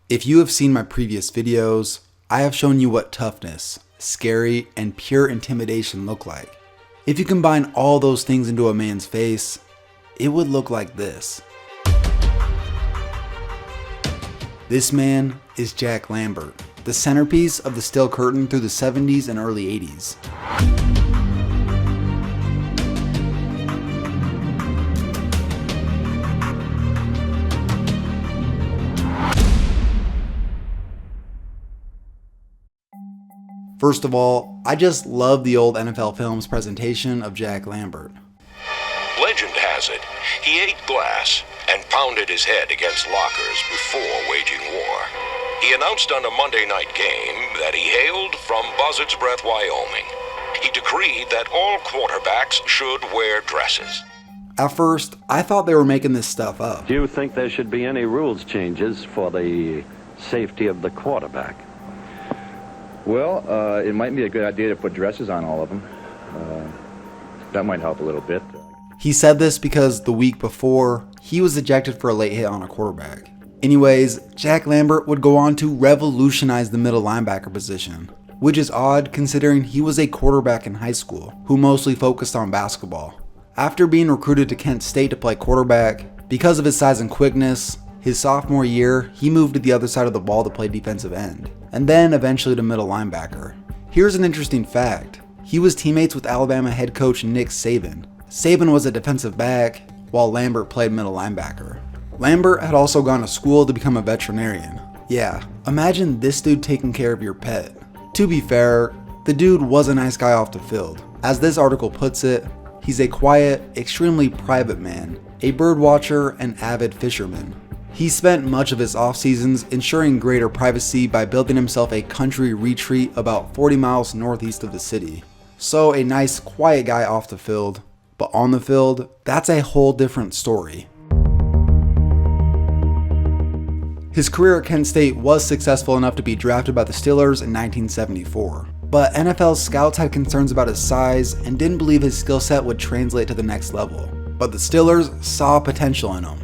If you have seen my previous videos, I have shown you what toughness, scary, and pure intimidation look like. If you combine all those things into a man's face, it would look like this. This man is Jack Lambert, the centerpiece of the Steel Curtain through the 70s and early 80s. First of all, I just love the old NFL Films presentation of Jack Lambert. Legend has it, he ate glass and pounded his head against lockers before waging war. He announced on a Monday night game that he hailed from Buzzard's Breath, Wyoming. He decreed that all quarterbacks should wear dresses. At first, I thought they were making this stuff up. Do you think there should be any rules changes for the safety of the quarterback? Well, it might be a good idea to put dresses on all of them. That might help a little bit. He said this because the week before, he was ejected for a late hit on a quarterback. Anyways, Jack Lambert would go on to revolutionize the middle linebacker position, which is odd considering he was a quarterback in high school who mostly focused on basketball. After being recruited to Kent State to play quarterback, because of his size and quickness, his sophomore year, he moved to the other side of the ball to play defensive end, and then eventually to middle linebacker. Here's an interesting fact. He was teammates with Alabama head coach Nick Saban. Saban was a defensive back, while Lambert played middle linebacker. Lambert had also gone to school to become a veterinarian. Yeah, imagine this dude taking care of your pet. To be fair, the dude was a nice guy off the field. As this article puts it, he's a quiet, extremely private man, a bird watcher and avid fisherman. He spent much of his off seasons ensuring greater privacy by building himself a country retreat about 40 miles northeast of the city. So a nice, quiet guy off the field, but on the field, that's a whole different story. His career at Kent State was successful enough to be drafted by the Steelers in 1974, but NFL scouts had concerns about his size and didn't believe his skill set would translate to the next level. But the Steelers saw potential in him.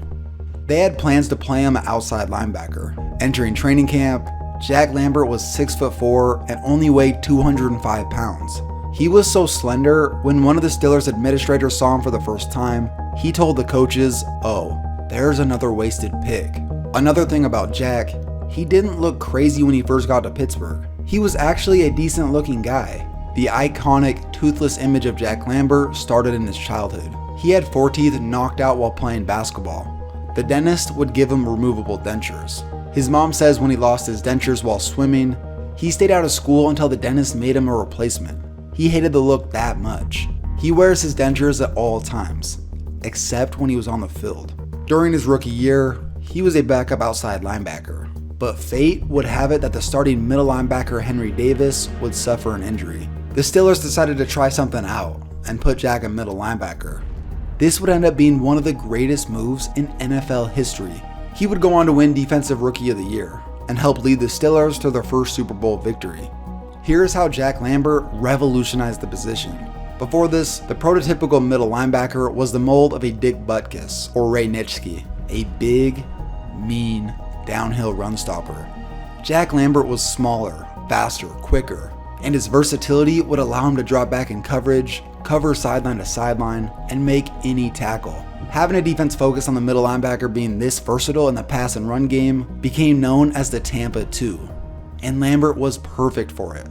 They had plans to play him at outside linebacker. Entering training camp, Jack Lambert was 6'4" and only weighed 205 pounds. He was so slender, when one of the Steelers administrators saw him for the first time, he told the coaches, "Oh, there's another wasted pick." Another thing about Jack, he didn't look crazy when he first got to Pittsburgh. He was actually a decent looking guy. The iconic, toothless image of Jack Lambert started in his childhood. He had 4 teeth knocked out while playing basketball. The dentist would give him removable dentures. His mom says when he lost his dentures while swimming, he stayed out of school until the dentist made him a replacement. He hated the look that much. He wears his dentures at all times, except when he was on the field. During his rookie year, he was a backup outside linebacker, but fate would have it that the starting middle linebacker Henry Davis would suffer an injury. The Steelers decided to try something out and put Jack at middle linebacker. This would end up being one of the greatest moves in NFL history. He would go on to win Defensive Rookie of the Year and help lead the Steelers to their first Super Bowl victory. Here's how Jack Lambert revolutionized the position. Before this, the prototypical middle linebacker was the mold of a Dick Butkus or Ray Nitschke, a big, mean, downhill run stopper. Jack Lambert was smaller, faster, quicker, and his versatility would allow him to drop back in coverage, cover sideline to sideline, and make any tackle. Having a defense focus on the middle linebacker being this versatile in the pass and run game became known as the Tampa 2, and Lambert was perfect for it.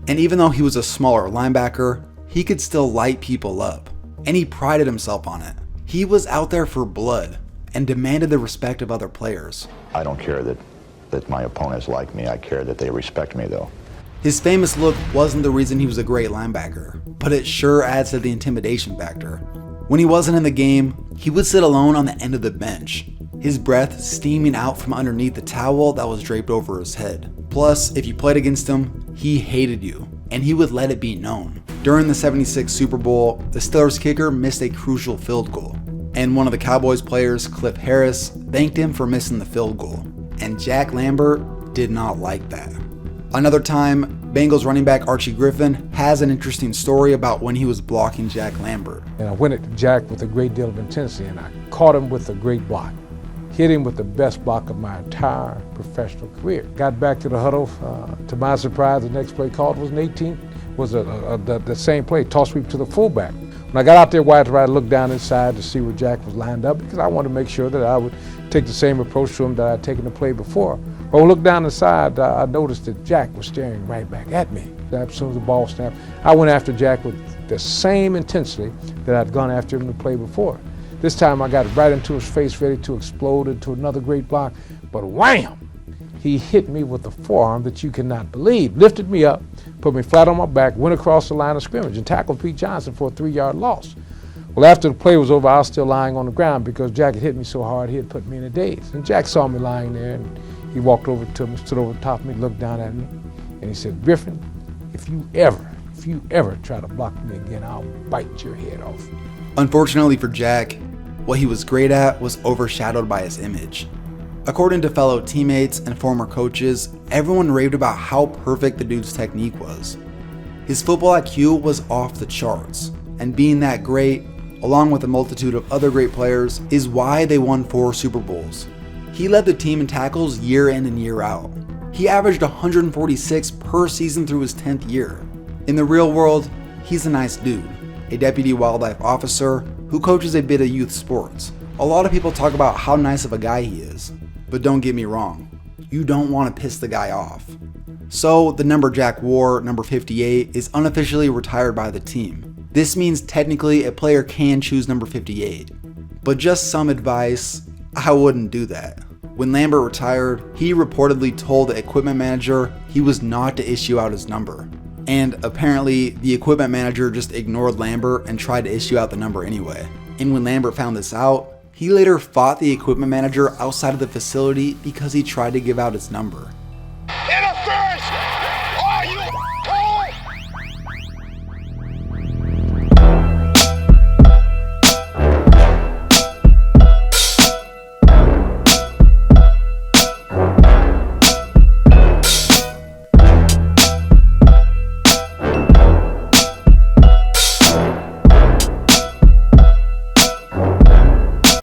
And even though he was a smaller linebacker, he could still light people up, and he prided himself on it. He was out there for blood and demanded the respect of other players. I don't care that my opponents like me, I care that they respect me though. His famous look wasn't the reason he was a great linebacker, but it sure adds to the intimidation factor. When he wasn't in the game, he would sit alone on the end of the bench, his breath steaming out from underneath the towel that was draped over his head. Plus, if you played against him, he hated you, and he would let it be known. During the '76 Super Bowl, the Steelers kicker missed a crucial field goal, and one of the Cowboys players, Cliff Harris, thanked him for missing the field goal, and Jack Lambert did not like that. Another time, Bengals running back Archie Griffin has an interesting story about when he was blocking Jack Lambert. And I went at Jack with a great deal of intensity, and I caught him with a great block. Hit him with the best block of my entire professional career. Got back to the huddle. To my surprise, the next play called was the same play, toss sweep to the fullback. When I got out there wide to right, I looked down inside to see where Jack was lined up because I wanted to make sure that I would take the same approach to him that I had taken the play before. But when I looked down inside, I noticed that Jack was staring right back at me. As soon as the ball snapped, I went after Jack with the same intensity that I'd gone after him the play before. This time I got right into his face, ready to explode into another great block, but wham! He hit me with a forearm that you cannot believe, lifted me up, put me flat on my back, went across the line of scrimmage, and tackled Pete Johnson for a 3-yard loss. Well, after the play was over, I was still lying on the ground because Jack had hit me so hard he had put me in a daze. And Jack saw me lying there, and he walked over to me, stood over top of me, looked down at me, and he said, "Griffin, if you ever try to block me again, I'll bite your head off." Unfortunately for Jack, what he was great at was overshadowed by his image. According to fellow teammates and former coaches, everyone raved about how perfect the dude's technique was. His football IQ was off the charts, and being that great, along with a multitude of other great players, is why they won 4 Super Bowls. He led the team in tackles year in and year out. He averaged 146 per season through his 10th year. In the real world, he's a nice dude, a deputy wildlife officer who coaches a bit of youth sports. A lot of people talk about how nice of a guy he is, but don't get me wrong, you don't want to piss the guy off. So the number Jack wore, number 58, is unofficially retired by the team. This means technically a player can choose number 58. But just some advice, I wouldn't do that. When Lambert retired, he reportedly told the equipment manager he was not to issue out his number. And apparently, the equipment manager just ignored Lambert and tried to issue out the number anyway. And when Lambert found this out, he later fought the equipment manager outside of the facility because he tried to give out his number. Interference